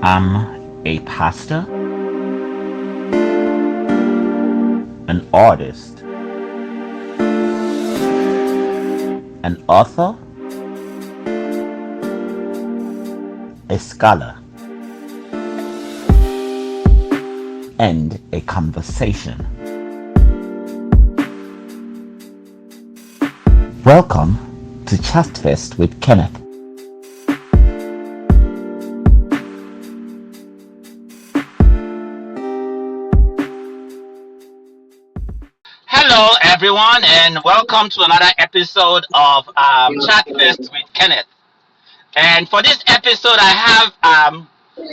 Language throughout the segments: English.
I'm a pastor, an artist, an author, a scholar, and a conversation. Welcome to ChatFest with Kenneth. Hello, everyone, and welcome to another episode of ChatFest with Kenneth. And for this episode, I have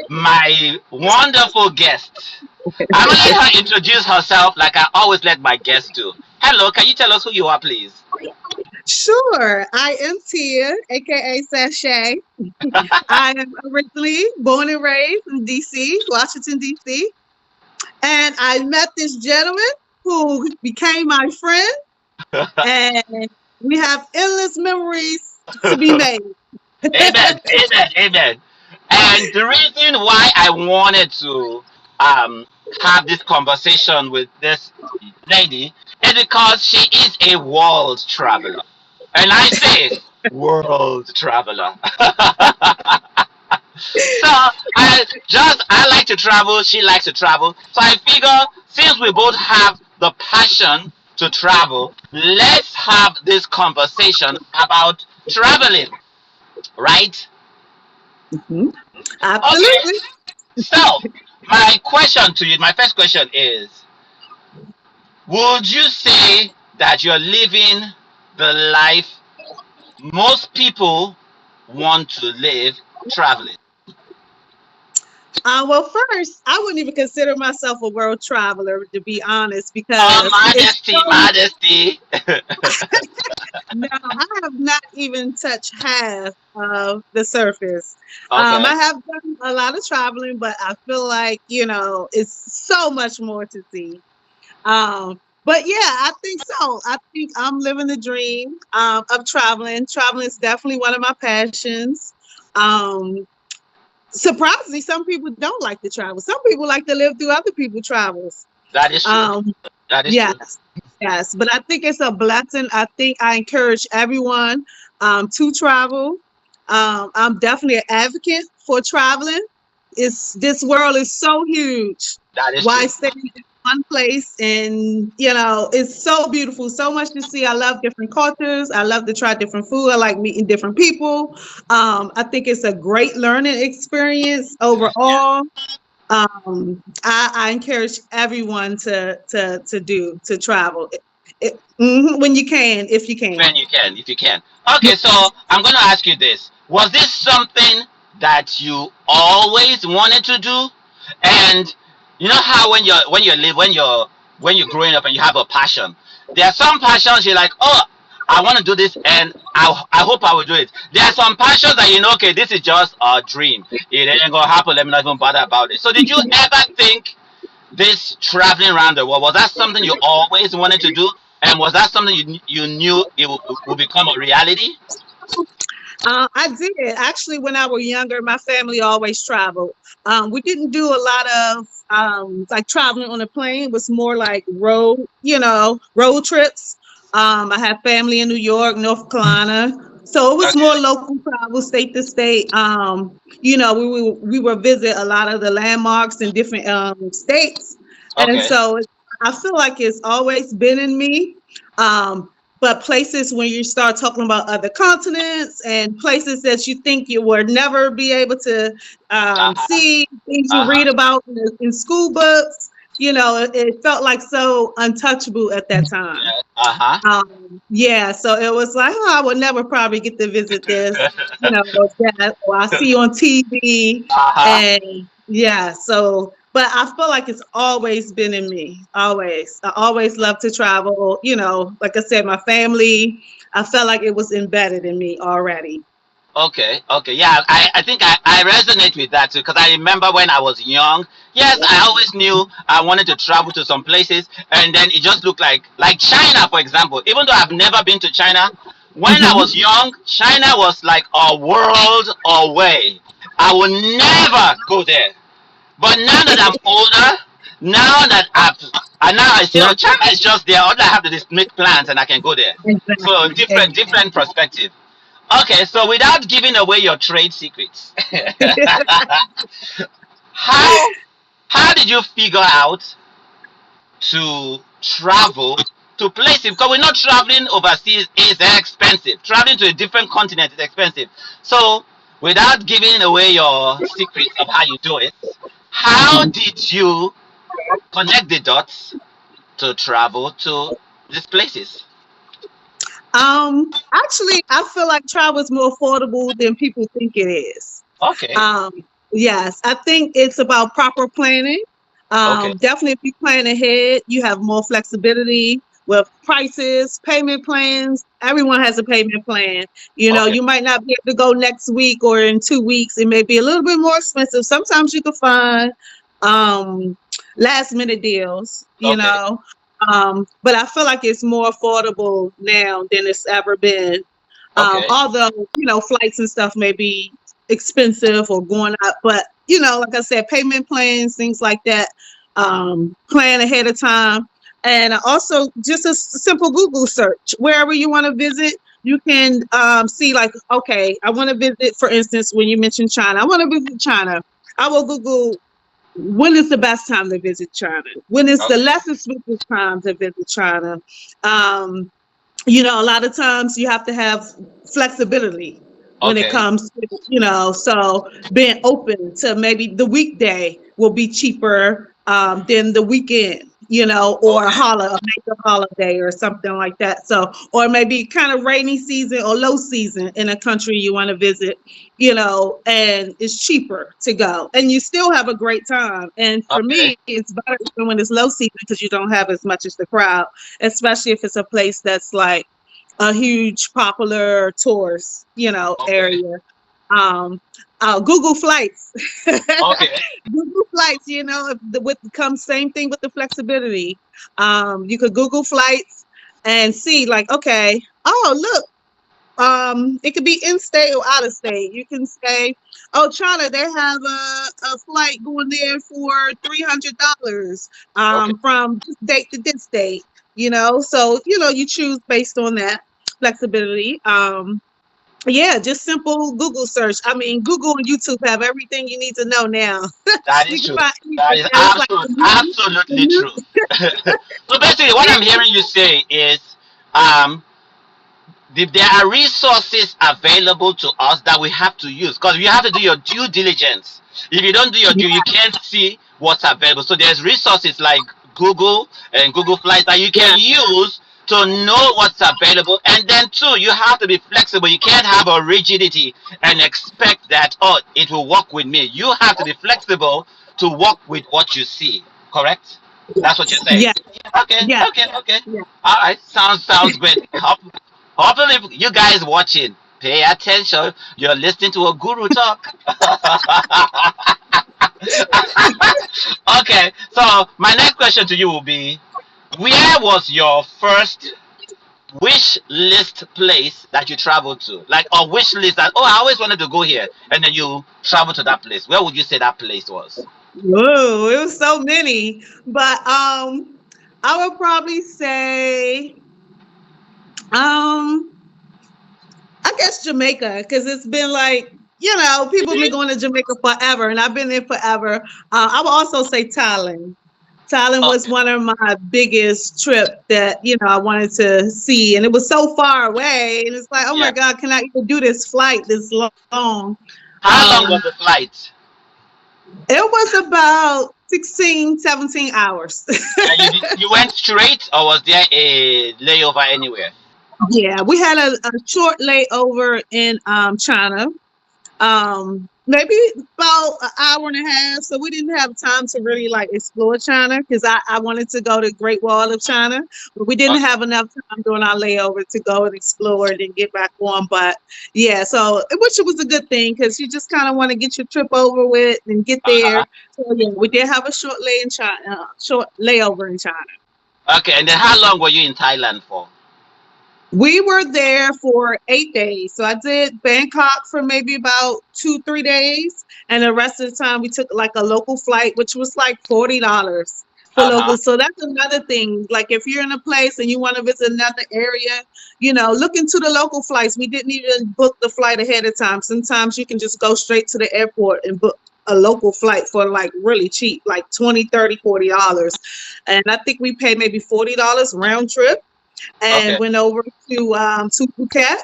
my wonderful guest. I'm going to let her introduce herself like I always let my guests do. Hello, can you tell us who you are, please? Sure. I am Tia, aka Sashay. I am originally born and raised in DC, Washington, DC. And I met this gentleman who became my friend, and we have endless memories to be made. Amen, amen, amen. And the reason why I wanted to um, have this conversation with this lady is because she is a world traveler. And I say world traveler. So I like to travel, she likes to travel. So I figure since we both have the passion to travel, let's have this conversation about traveling, right? Mhm. Okay. Absolutely. So my first question is, would you say that you're living the life most people want to live traveling? Well, first, I wouldn't even consider myself a world traveler, to be honest, Oh, because it's modesty, so modesty. no, I have not even touched half of the surface. Okay. I have done a lot of traveling, but I feel like, it's so much more to see. But yeah, I think so. I think I'm living the dream of traveling. Traveling is definitely one of my passions. Um, Surprisingly, some people don't like to travel. Some people like to live through other people's travels. That is true. Um, That is true. Yes, yes, but I think it's a blessing. I think I encourage everyone to travel. I'm definitely an advocate for traveling. It's This world is so huge. That is Why true. stay in one place? And it's so beautiful, so much to see. I love different cultures. I love to try different food. I like meeting different people. I think it's a great learning experience Yeah. overall. I encourage everyone to travel when you can, if you can. When you can, if you can. Okay, so I'm going to ask you this. Was this something that you always wanted to do? And you know how when you're growing up and you have a passion, there are some passions you're like, oh, I want to do this and I hope I will do it. There are some passions that okay, this is just a dream. It ain't gonna happen. Let me not even bother about it. So did you ever think this traveling around the world, was that something you always wanted to do? And was that something you knew it would become a reality? I did actually when I was younger. My family always traveled. We didn't do a lot of like traveling on a plane. It was more like road trips. I have family in New York, North Carolina, so it was Okay. more local travel, state to state. We would visit a lot of the landmarks in different states, and Okay. so I feel like it's always been in me. Um, but places when you start talking about other continents and places that you think you would never be able to Uh-huh. see, things you Uh-huh. read about in school books, it felt like so untouchable at that time. Yeah. Uh-huh. Yeah, so it was like, oh, I would never probably get to visit this, or I see on TV. Uh-huh. And yeah, so, but I feel like it's always been in me, always. I always love to travel, like I said, my family, I felt like it was embedded in me already. Okay, okay, yeah, I think I resonate with that too because I remember when I was young. Yes, I always knew I wanted to travel to some places, and then it just looked like China, for example. Even though I've never been to China, when I Hmm. was young, China was like a world away. I will never go there. But now that I'm older, now that now I see, oh, Right. China is just there. All I have to do is make plans and I can go there. So Exactly. different perspective. Okay, so without giving away your trade secrets, how how did you figure out to travel to places? Because we're not traveling overseas is expensive. Traveling to a different continent is expensive. So without giving away your secrets of how you do it, how did you connect the dots to travel to these places? Actually, I feel like travel is more affordable than people think it is. Okay, Um, yes, I think it's about proper planning. okay, Definitely, if you plan ahead, you have more flexibility with prices, payment plans. Everyone has a payment plan. You know, okay, you might not be able to go next week or in 2 weeks. It may be a little bit more expensive. Sometimes you can find um, last minute deals, you okay, know. But I feel like it's more affordable now than it's ever been. okay, Although, flights and stuff may be expensive or going up, but like I said, payment plans, things like that, plan ahead of time. And also just a simple Google search. Wherever you want to visit, you can see like, okay, I want to visit, for instance, when you mentioned China, I want to visit China. I will Google when is the best time to visit China? When is the okay, less expensive time to visit China? Um, a lot of times you have to have flexibility when it okay, comes to, so being open to maybe the weekday will be cheaper than the weekend, or okay, a major holiday or something like that. So, or maybe kind of rainy season or low season in a country you want to visit, and it's cheaper to go and you still have a great time. And for okay, me, it's better when it's low season because you don't have as much as the crowd, especially if it's a place that's like a huge popular tourist, okay, area. Um, Google flights. okay, Google flights, with comes same thing with the flexibility. You could Google flights and see like, okay, oh look, it could be in state or out of state. You can say, oh, China, they have a flight going there for $300 okay, from this date to this date, so you choose based on that flexibility. Yeah, just simple Google search. I mean, Google and YouTube have everything you need to know now. that You is can true. find That anything is there. It's like the the absolutely new, true. So basically, what I'm hearing you say is, um, if there are resources available to us that we have to use, because you have to do your due diligence. If you don't do your due, yeah, you can't see what's available. So there's resources like Google and Google Flights that you yeah, can use to know what's available. And then two, you have to be flexible. You can't have a rigidity and expect that, oh, it will work with me. You have to be flexible to work with what you see. Correct? That's what you're saying. yeah, Okay, yeah, okay, okay. yeah. All right, sounds great. Hopefully, you guys watching, pay attention. You're listening to a guru talk. Okay, so my next question to you will be, where was your first wish list place that you traveled to? Like a wish list that, oh, I always wanted to go here, and then you travel to that place. Where would you say that place was? Whoa, it was so many. But I would probably say um I guess Jamaica, because it's been like, people have been going to Jamaica forever, and I've been there forever. I would also say Thailand. Thailand was Okay, one of my biggest trip that, I wanted to see. And it was so far away. And it's like, oh my yeah. God, can I even do this flight this long? How long was Um, the flight? it was about 16, 17 hours. And you went straight, or was there a layover anywhere? Yeah, we had a short layover in China. Maybe about an hour and a half. So we didn't have time to really like explore China because I wanted to go to Great Wall of China, but we didn't Okay, have enough time during our layover to go and explore and then get back on. But yeah, so which was a good thing because you just kind of want to get your trip over with and get there. uh-huh. So yeah, we did have a short lay in China, short layover in China. Okay, and then how long were you in Thailand for? We were there for 8 days. So I did Bangkok for maybe about 2, 3 days. And the rest of the time we took like a local flight, which was like $40 for Uh-huh. local. So that's another thing. Like if you're in a place and you want to visit another area, you know, look into the local flights. We didn't even book the flight ahead of time. Sometimes you can just go straight to the airport and book a local flight for like really cheap, like 20, 30, $40. And I think we paid maybe $40 round trip and Okay. went over to Phuket,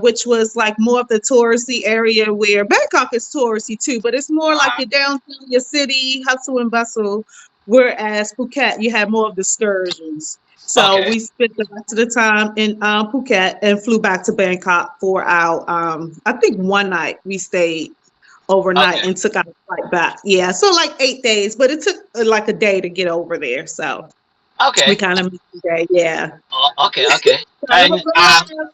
which was like more of the touristy area where Bangkok is touristy too, but it's more like Uh-huh. your downtown, your city, hustle and bustle. Whereas Phuket, you had more of the excursions. So Okay. we spent the rest of the time in Phuket and flew back to Bangkok for our, I think one night we stayed overnight Okay. and took our flight back. Yeah, so like 8 days, but it took like a day to get over there. So we Okay. kind of missed the day. Yeah. Okay. Okay. So it And was a lot of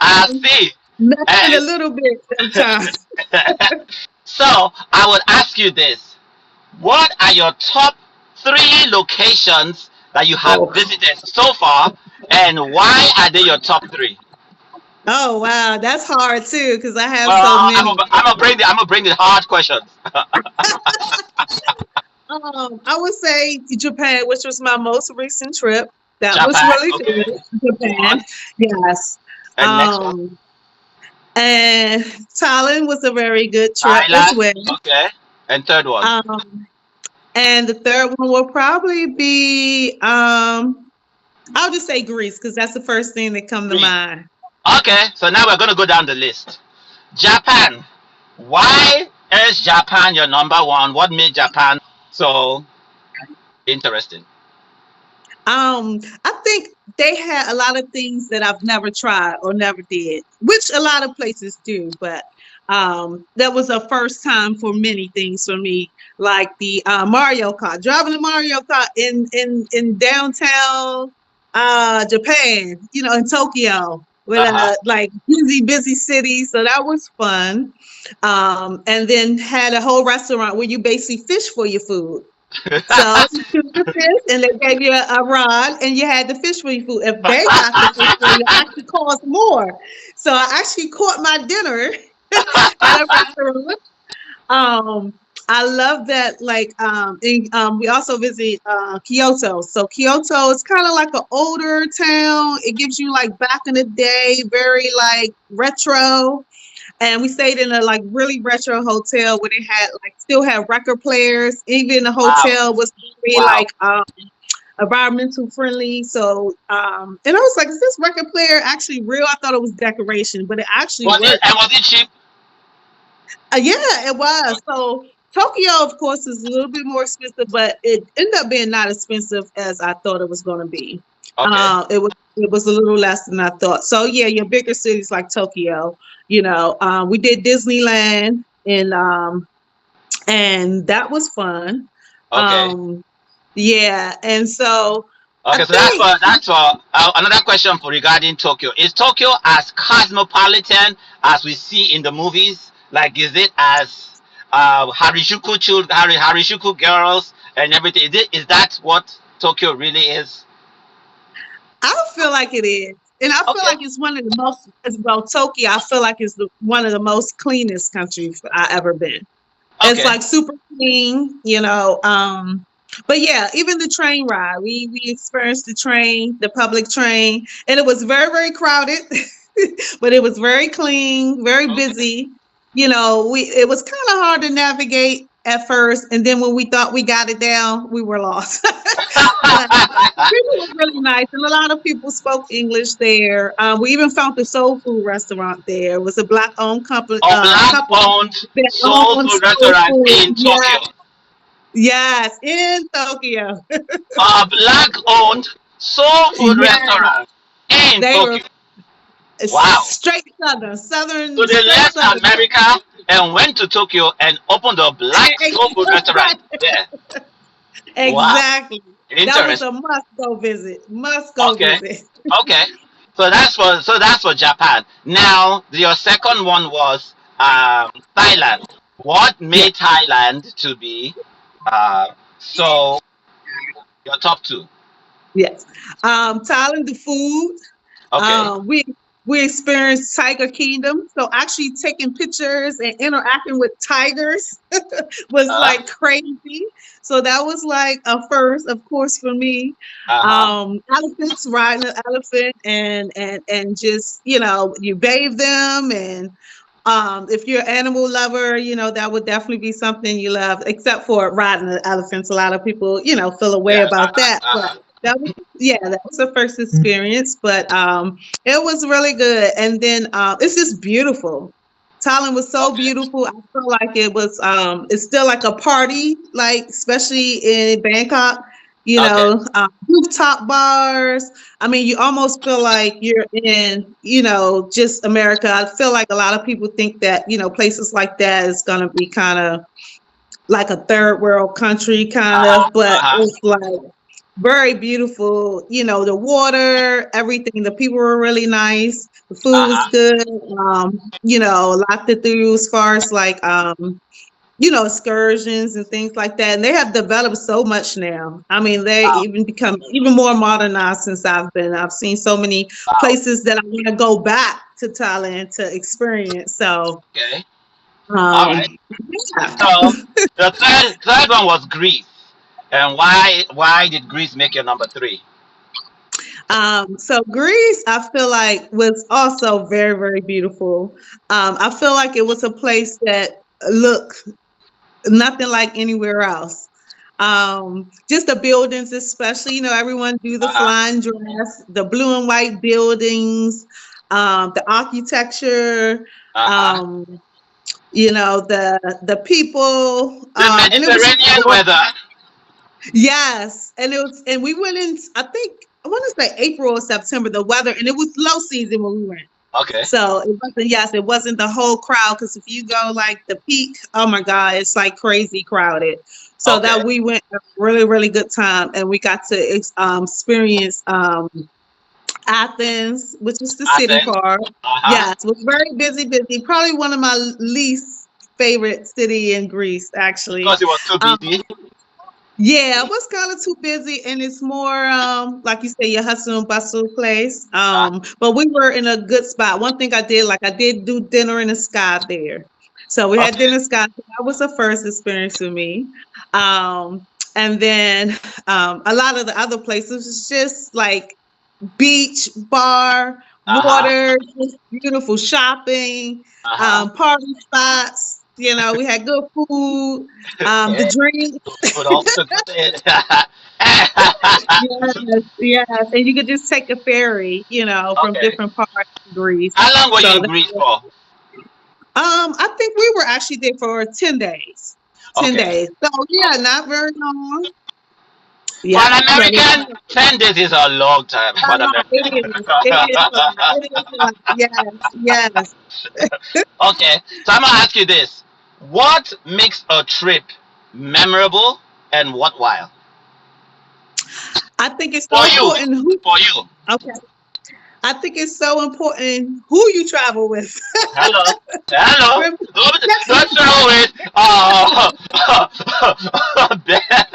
I time see. messing a And little bit sometimes. so I would ask you this: what are your top three locations that you have Oh, visited so far, and why are they your top three? oh wow, that's hard too because I have Well, so many. I'm gonna bring the hard questions. I would say Japan, which was my most recent trip. That was Japan. really Okay. good. Good. Japan, yes. And next one, Um, and Thailand was a very good trip as Thailand. well. Okay. And third one. Um, and the third one will probably be I'll just say Greece because that's the first thing that come to Greece. mind. Okay. So now we're gonna go down the list. Japan. Why is Japan your number one? What made Japan so interesting? I think they had a lot of things that I've never tried or never did, which a lot of places do, but that was a first time for many things for me, like the Mario Kart, driving the Mario Kart in downtown Japan, you know, in Tokyo. With Uh huh. like busy city, so that was fun. And then had a whole restaurant where you basically fish for your food. So you took the fish and they gave you a rod and you had the fish for your food. If they got the fish for you, it actually cost more. So I actually caught my dinner at a restaurant. Um, I love that. Like, we also visit Kyoto. So Kyoto is kind of like an older town. It gives you like back in the day, very like retro, and we stayed in a like really retro hotel where they had like still had record players. Even the Wow. hotel was very Wow. like environmental friendly. So and I was like, is this record player actually real? I thought it was decoration, but it actually worked. Was it cheap? Yeah, it was. So Tokyo, of course, is a little bit more expensive, but it ended up being not expensive as I thought it was going to be. Okay. It was a little less than I thought. So yeah, your bigger cities like Tokyo, we did Disneyland and that was fun. Okay. Um, yeah, and so I Okay. So think that's for another question for regarding Tokyo. Is Tokyo as cosmopolitan as we see in the movies? Like, is it as Harishuku girls and everything? Is that what Tokyo really is? I feel like it is. And I feel Okay. like it's one of the most, as well, Tokyo, I feel like it's one of the most cleanest countries I ever been. It's Okay. like super clean, you know. But yeah, even the train ride, we experienced the public train, and it was very, very crowded, but it was very clean, very Okay. busy. It was kind of hard to navigate at first, and then when we thought we got it down, we were lost. But people were really nice, and a lot of people spoke English there. We even found the soul food restaurant there. It was a black-owned A black couple owned that soul owned food soul restaurant food. in Yeah, Tokyo. yes, in Tokyo. A black owned soul food Yes, restaurant in they were Tokyo. Wow. straight So they straight left southern. America and went to Tokyo and opened a black soul food restaurant there. Wow. Exactly. That was Interesting. a must go visit. Must go Okay. visit. Okay. So that's for Japan. Now your second one was Thailand. What Yeah. made Thailand to be so your top two? Yes. Thailand, the food. Okay. We experienced Tiger Kingdom, so actually taking pictures and interacting with tigers was Uh like crazy. So that was like a first, of course, for me. huh. Elephants, riding an elephant, and just you bathe them, and if you're an animal lover, that would definitely be something you love. Except for riding the elephants, a lot of people feel a way Yeah. about that, but that was yeah, that was the first experience. But it was really good, and then it's just beautiful. Thailand was so Okay. beautiful. I feel like it was it's still like a party, like especially in Bangkok, Okay. rooftop bars. I mean, you almost feel like you're in, just America. I feel like a lot of people think that, places like that is going to be kind of like a third world country kind Uh-huh. of, but Uh-huh. it's like very beautiful. The water, everything. The people were really nice. The food was Uh-huh. good. A lot to do as far as like excursions and things like that. And they have developed so much now. I mean, they Wow. even become even more modernized since I've been. I've seen so many Wow. places that I want to go back to Thailand to experience. So, Okay. All um, right. yeah. So the third one was Greece. And why did Greece make your number three? So Greece, I feel like was also very, very beautiful. I feel like it was a place that looked nothing like anywhere else. Just the buildings, especially, everyone do the Uh-huh. flying dress, the blue and white buildings, the architecture, Uh-huh. um, the people, The and it was just Mediterranean weather. yes, and we went in. I think I want to say April or September. The weather, and it was low season when we went. Okay. So it wasn't, yes, it wasn't the whole crowd because if you go like the peak, oh my God, it's like crazy crowded. So Okay. that we went a really, really good time and we got to experience Athens, which is the city Athens. part. Uh-huh. Yes, it was very busy, busy. Probably one of my least favorite city in Greece, actually. Because it was too Um, busy. yeah, it was kind of too busy, and it's more like you say, your hustle and bustle place. Uh, But we were in a good spot. One thing I did, like I did do dinner in the sky there. So we had okay. dinner in the sky. That was the first experience for me. And then a lot of the other places was just like beach, bar, Uh-huh. water, just beautiful shopping, Uh-huh. party spots. We had good food, the Okay. drinks. Food also good. Yes, yes, and you could just take a ferry, from Okay. different parts of Greece. How long were you So, in Greece for? I think we were actually there for 10 days. Ten Okay. days. So yeah, Okay. not very long. For Yeah. an So we American, 10 days is a long time for an it American. is. It is. It is. Yes. Yes. Okay, so I'm gonna ask you this: what makes a trip memorable and worthwhile I think it's for so you? important who. For you. Okay. I think it's so important who you travel with. Hello, hello. Remember, Don't throw it.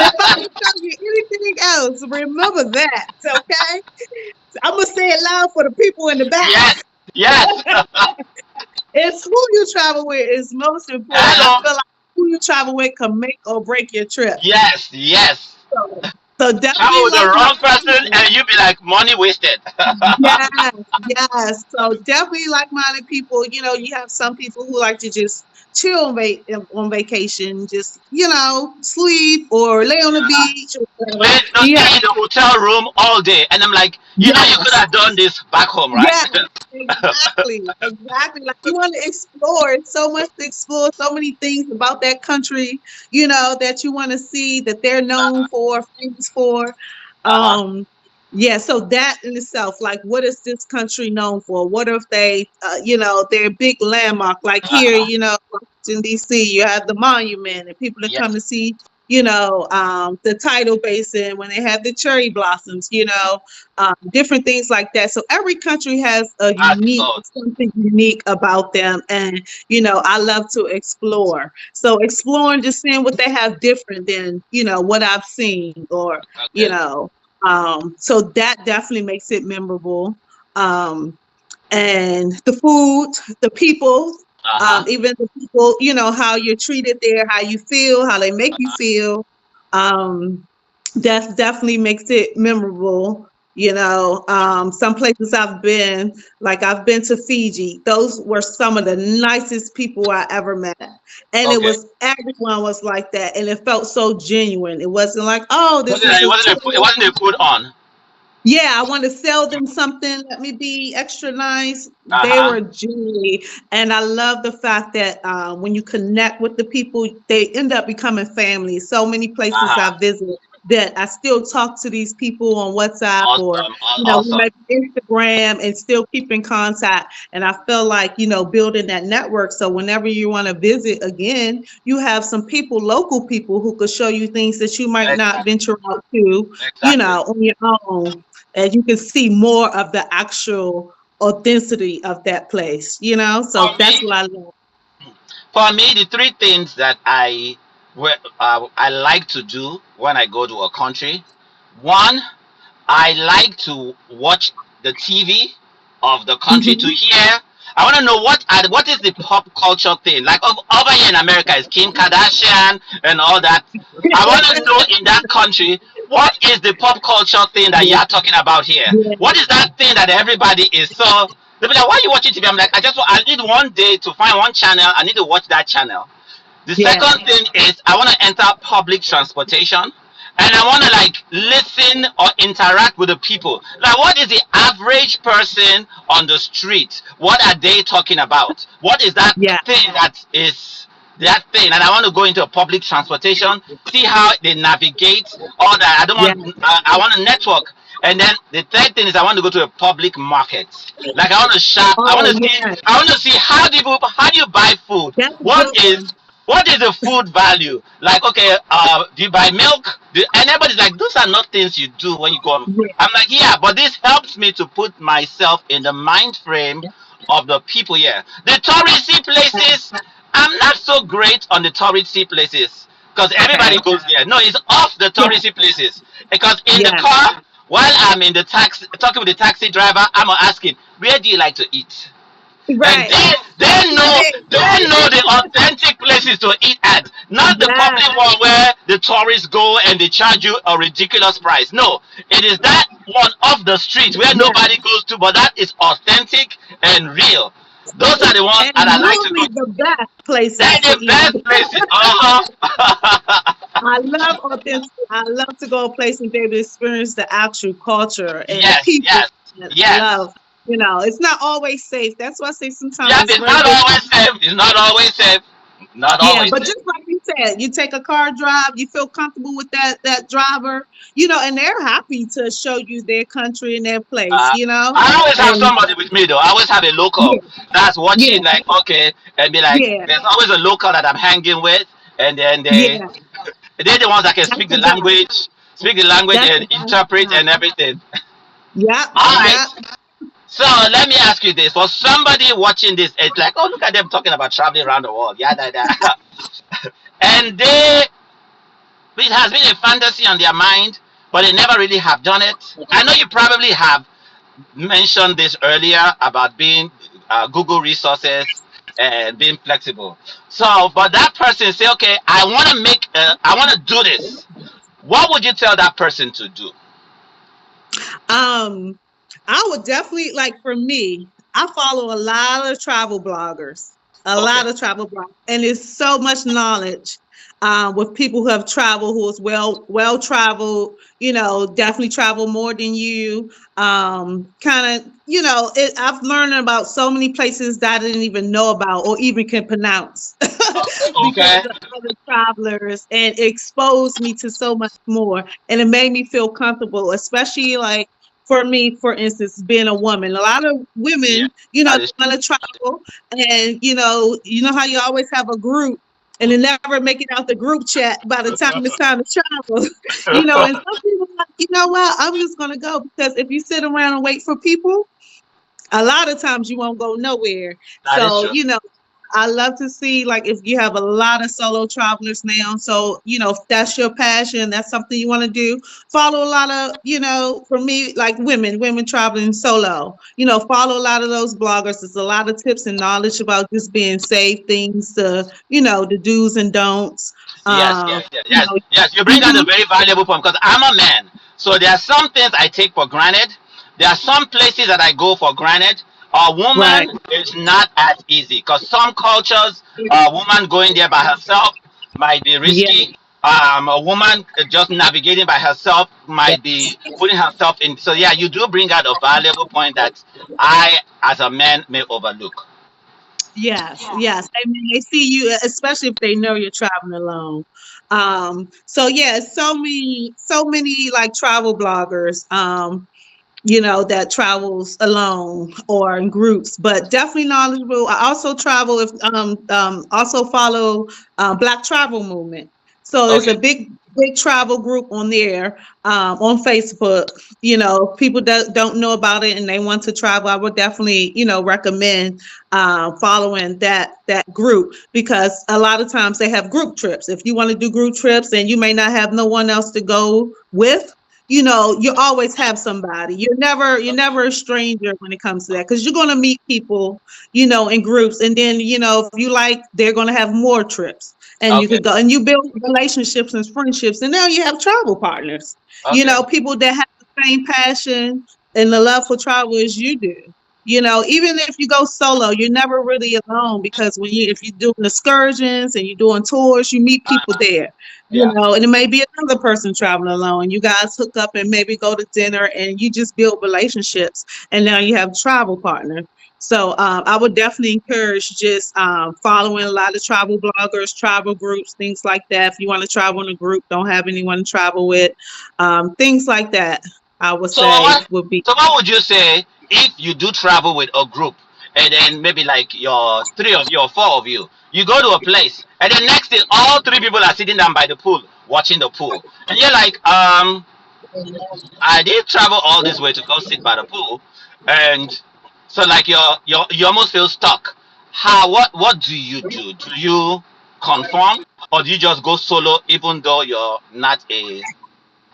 if I can tell you anything else, remember that. Okay. I'm gonna say it loud for the people in the back. yes, yes. It's who you travel with is most important. I Hello. feel like who you travel with can make or break your trip. Yes, yes. So, so Travel definitely with the like wrong person, minded. and you be like money wasted. Yes, yes. So definitely like-minded people. You have some people who like to just chill on vacation, just sleep or lay on the Uh-huh. beach or whatever. Stay, no, And you stay have in the hotel room all day, and I'm like, you could yes, have done this back home, right? yes, exactly, exactly. Like you want to explore. It's so much to explore. So many things about that country, that you want to see that they're known Uh-huh. for, famous for. Uh-huh. Um, yeah. So that in itself, like, what is this country known for? What if they, they're big landmark? Like here, Uh-huh. Washington D.C., you have the monument, and people that come Yes. to see, the tidal basin when they have the cherry blossoms. Different things like that. So every country has a That's unique good. something unique about them, and I love to explore. So exploring, just seeing what they have different than what I've seen, or you Okay. know. So that definitely makes it memorable. Um, and the food, the people, Uh-huh. even the people, how you're treated there, how you feel, how they make you feel. Um, that definitely makes it memorable. Some places I've been, like I've been to Fiji. Those were some of the nicest people I ever met. And Okay. everyone was like that. And it felt so genuine. It wasn't like, oh, this Wasn't is it, a wasn't it, it tourist. wasn't a put on. Yeah, I want to sell them something. Let me be extra nice. They Uh-huh. were genuine. And I love the fact that when you connect with the people, they end up becoming family. So many places Uh-huh. I visit that I still talk to these people on WhatsApp, or, Awesome. we Awesome. make Instagram and still keep in contact. And I feel like, building that network. So whenever you want to visit again, you have some people, local people, who could show you things that you might not Exactly. venture out to, Exactly. on your own, and you can see more of the actual authenticity of that place, For so that's me, what I love. the three things that I like to do when I go to a country. One, I like to watch the TV of the country to Hmm. hear. I want to know what is the pop culture thing. Like over here in America is Kim Kardashian and all that. I want to know in that country what is the pop culture thing that Yeah, you're talking about here. yeah, What is that thing that everybody is so? They'll be like, "Why are you watching TV?" I'm like, I need one day to find one channel. I need to watch that channel. The yeah, second thing is I want to enter public transportation and I want to like listen or interact with the people. Like, what is the average person on the street? What are they talking about? What is that yeah, thing that is that thing? And I want to go into a public transportation, see how they navigate all that. I don't yeah. want, I want to network. And then the third thing is I want to go to a public market. Like I want to shop. Oh, yeah, I want to see how do you buy food? that's a good one. What is the food value? Like, okay, do you buy milk? And everybody's like, those are not things you do when you go. Yeah, I'm like, yeah, but this helps me to put myself in the mind frame of the people here. The touristy places, I'm not so great on the touristy places because everybody okay, goes there. No, it's off the yeah, touristy places because in the yeah, car, while I'm in the taxi, talking with the taxi driver, I'm asking, where do you like to eat? And right, they know the authentic places to eat at, not the yeah, public one where the tourists go and they charge you a ridiculous price. No, it is that one off the street where yeah. nobody goes to, but that is authentic and real. Those are the ones And that I like to go usually to. the best places They're to the eat. best places. Uh-huh. I love authenticity. I love to go a place and be able to experience the actual culture and the Yes, people. yes, And I yes. love, it's not always safe. That's why I say sometimes Yep, it's it's very not good. always safe. It's not always safe. Not Yeah, always but safe. just like you said, you take a car drive, you feel comfortable with that driver, and they're happy to show you their country and their place, I always have and somebody with me though. I always have a yeah, local that's yeah, watching, like, okay, and be like, yeah, there's always a local that I'm hanging with, and then yeah. they're the ones that can That's speak the the best. language That's the and best interpret time. and everything. Yep, All right. yep. So let me ask you this: for somebody watching this, it's like, oh, look at them talking about traveling around the world, yeah, that, and it has been a fantasy on their mind, but they never really have done it. I know you probably have mentioned this earlier about being Google resources and being flexible. So, but that person say, okay, I want to do this. What would you tell that person to do? Um, I would definitely, like, for me, I follow a lot of travel bloggers, Okay. and it's so much knowledge with people who have traveled, who is well traveled, definitely travel more than you. Kind of, I've learned about so many places that I didn't even know about or even can pronounce because Okay. of other travelers, and it exposed me to so much more, and it made me feel comfortable, especially like for me, for instance, being a woman. A lot of Yeah, women, that they is want to travel, and how you always have a group, and they never make it out the group chat by the time it's time to travel. true. And some people are like, you know what, I'm just gonna go, because if you sit around and wait for people, a lot of times you won't go nowhere. That is So, true. I love to see, like, if you have a lot of solo travelers now. So, if that's your passion, that's something you want to do. Follow a lot of, for me, like women traveling solo. Follow a lot of those bloggers. There's a lot of tips and knowledge about just being safe, things to, the do's and don'ts. Yes, Um, yes, yes, you yes, know, yes. You bring out a mhm, very valuable point because I'm a man. So there are some things I take for granted. There are some places that I go for granted. A right. woman is not as easy because some cultures, a woman going there by herself might be Yeah. risky. A woman just navigating by herself might be putting herself in. So yeah, you do bring out a valuable point that I, as a man, may overlook. Yes, yes. I mean, they see you, especially if they know you're traveling alone. So yeah, so many like travel bloggers. That travels alone or in groups, but definitely knowledgeable. I also travel if also follow Black Travel Movement. So there's a Okay, big travel group on there on Facebook. People that don't know about it and they want to travel, I would definitely recommend following that group because a lot of times they have group trips. If you want to do group trips and you may not have no one else to go with, you always have somebody. You're never a stranger when it comes to that because you're going to meet people, in groups, and then if you like, they're going to have more trips, and you okay, could go and you build relationships and friendships, and now you have travel partners. okay, People that have the same passion and the love for travel as you do. Even if you go solo, you're never really alone because if you're doing excursions and you're doing tours, you meet people uh-huh. there, Yeah. and it may be another person traveling alone, and you guys hook up and maybe go to dinner and you just build relationships, and now you have a travel partner. So I would definitely encourage just following a lot of travel bloggers, travel groups, things like that. If you want to travel in a group, don't have anyone to travel with, things like that, I would So say what? would be. So what would you say if you do travel with a group, and then maybe like your three of you or four of you, you go to a place, and then next thing, all three people are sitting down by the pool watching the pool, and you're like, I did travel all this way to go sit by the pool, and so like you almost feel stuck. How what do you do? Do you conform, or do you just go solo even though you're not a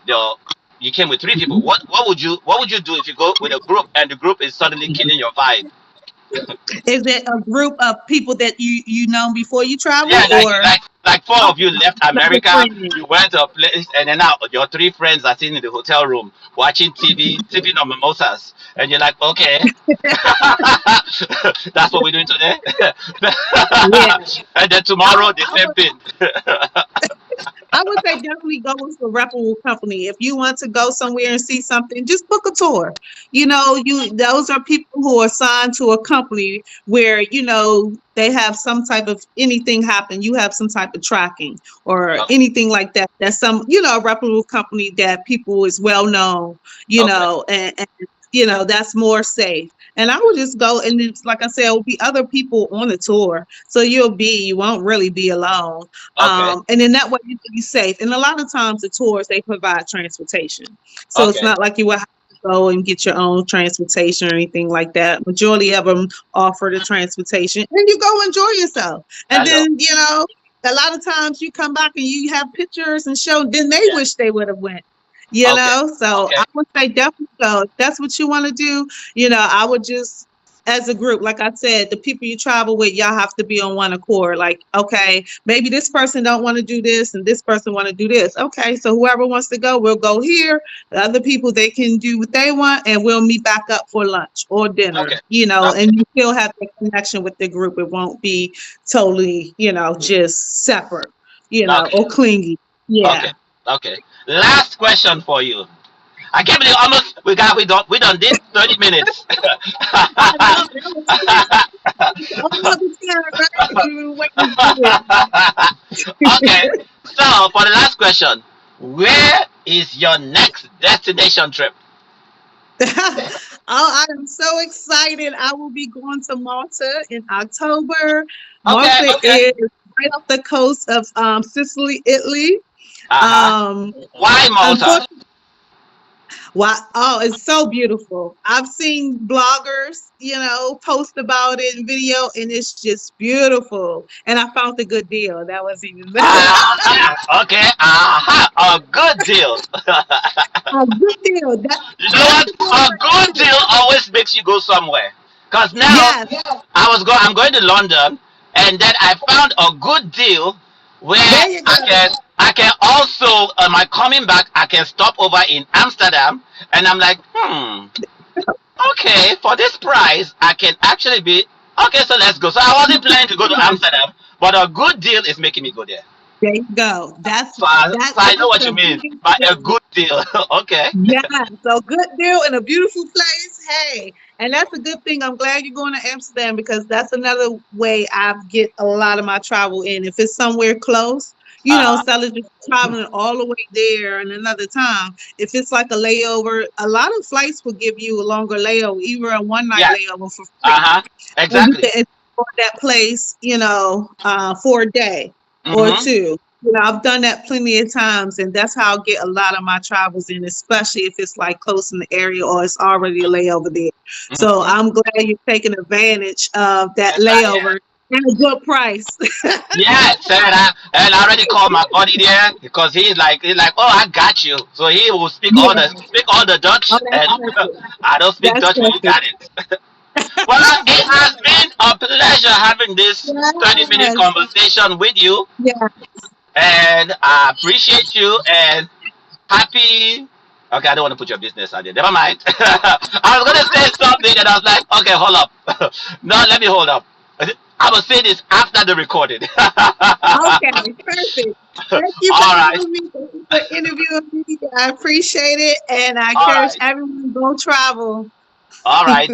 your you came with three people. What would you do if you go with a group and the group is suddenly killing your vibe? Is it a group of people that you know before you travel, Yeah, like or like like four of you left like a America. friend? You went to a place, and then now your three friends are sitting in the hotel room watching TV, sipping on mimosas, and you're like, okay, that's what we're doing today. Yeah. And then I tomorrow would, the I same would thing. I would say definitely go with a reputable company. If you want to go somewhere and see something, just book a tour. Those are people who are signed to a company where they have some type of anything happen. You have some type of tracking or Okay, anything like that. That's some a reputable company that people is well known. okay, And that's more safe. And I would just go, and it's like I said, it will be other people on the tour, so you won't really be alone. okay, And then that way you can be safe. And a lot of times the tours they provide transportation, so it's okay. not like you will have to go and get your own transportation or anything like that. Majority of them offer the transportation, and you go enjoy yourself. And I know. then a lot of times you come back and you have pictures and show. Then they Yeah. wish they would have went. Okay. So Okay. I would say definitely go. If that's what you want to do, I would just as a group, like I said, the people you travel with, y'all have to be on one accord. Like, okay, maybe this person don't want to do this and this person want to do this. Okay, so whoever wants to go, we'll go here. The other people, they can do what they want, and we'll meet back up for lunch or dinner. Okay. And Okay. you still have the connection with the group. It won't be totally, just separate, Okay. or clingy. Okay. Yeah. Okay. Last question for you. I can't believe almost we done did 30 minutes. I know that was quick. All the time, right? We've been waiting to do Okay. it. So for the last question, where is your next destination trip? Oh, I am so excited. I will be going to Malta in October. Okay. Malta Okay. is right off the coast of Sicily, Italy. Uh huh. Um, Why Malta? Unfortunately, Wow. Oh, it's so beautiful. I've seen bloggers, post about it in video, and it's just beautiful. And I found a good deal. That was even better. Aha, okay, aha, a good deal. A good deal. You know That's what? the word A right good there. deal always makes you go somewhere. Cause now Yes. I'm going to London, and then I found a good deal where There you go. I can also my coming back I can stop over in Amsterdam, and I'm like, okay, for this price I can actually be okay. So let's go. So I wasn't planning to go to Amsterdam, but a good deal is making me go there. There you go. So I know That's what you the mean biggest by a thing. good deal. Okay. Yeah, so good deal in a beautiful place. Hey, and that's a good thing. I'm glad you're going to Amsterdam because that's another way I get a lot of my travel in. If it's somewhere close, Uh huh. instead of just traveling all the way there and another time, if it's like a layover, a lot of flights will give you a longer layover, even a one night Yes. layover for Uh free. huh. And you Exactly. can explore that place, for a day or Mhm. two. I've done that plenty of times, and that's how I get a lot of my travels in, especially if it's like close in the area or it's already a layover there. So Mhm. I'm glad you're taking advantage of that Yes, I am. layover at a good price. Yeah, said and I already called my buddy there because he's like, oh, I got you. So he will Yeah. speak all the Oh, Dutch, that's and perfect. I don't speak That's Dutch, but you perfect. got it. Well, it has been a pleasure having this 30-minute Yes. conversation with you, Yeah. and I appreciate you and happy. Okay, I don't want to put your business out there. Never mind. I was gonna say something, and I was like, okay, hold up. No, let me hold up. I will say this after the recording. Okay. Perfect. Thank you for All right. having me. Thank you for interviewing me. I appreciate it, and I All encourage right. everyone to go travel. All right.